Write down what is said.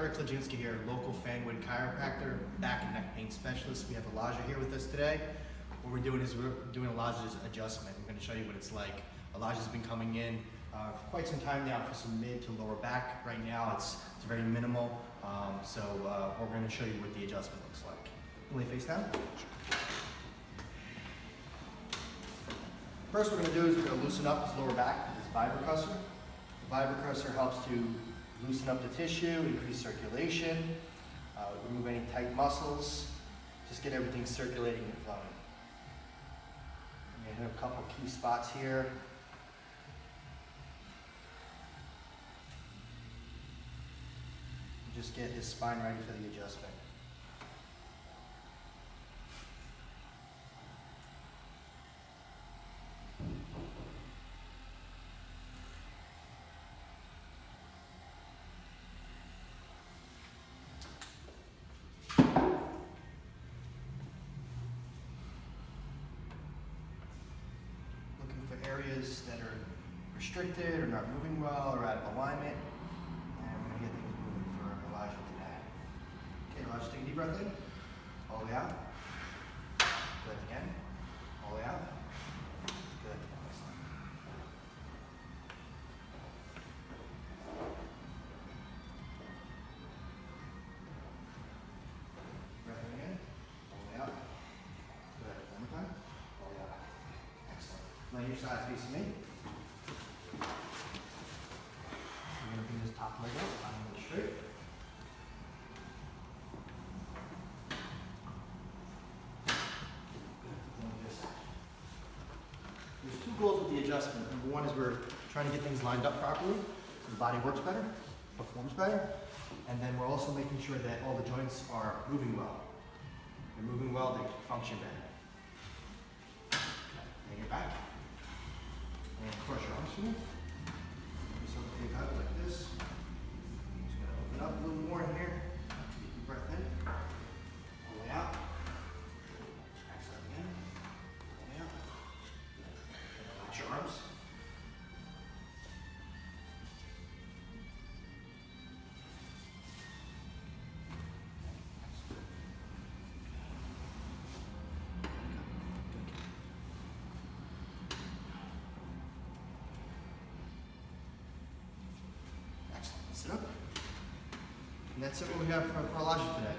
Eric Klaczynski here, local Fanwood chiropractor, back and neck pain specialist. We have Elijah here with us today. What we're doing is we're doing Elijah's adjustment. We're going to show you what it's like. Elijah's been coming in for quite some time now for some mid to lower back. Right now it's very minimal, so we're going to show you what the adjustment looks like. Lay face down. First what we're going to do is we're going to loosen up his lower back with this vibrocursor. The vibrocursor helps to loosen up the tissue, increase circulation, remove any tight muscles, just get everything circulating and flowing. I'm going to hit a couple key spots here. Just get his spine ready for the adjustment. Areas that are restricted or not moving well or out of alignment, and we're going to get things moving for Elijah today. Okay, Elijah, take a deep breath in, all the way out. Good, again, all the way out. Good, excellent. Breath in again, all the way out. Good, one more time, all the way out. Excellent. Lay your side facing me. We're going to bring this top leg up, bottom leg straight. There's two goals with the adjustment. Number one is we're trying to get things lined up properly, so the body works better, performs better, and then we're also making sure that all the joints are moving well. They're moving well, they function better. Lay your back. And cross your arms for me. Give yourself a big hug like this. Just gonna open up a little more in here. Deep breath in. All the way out. Exhale again. All the way out. Relax your arms. Sit up. And that's it what we have for Elijah today.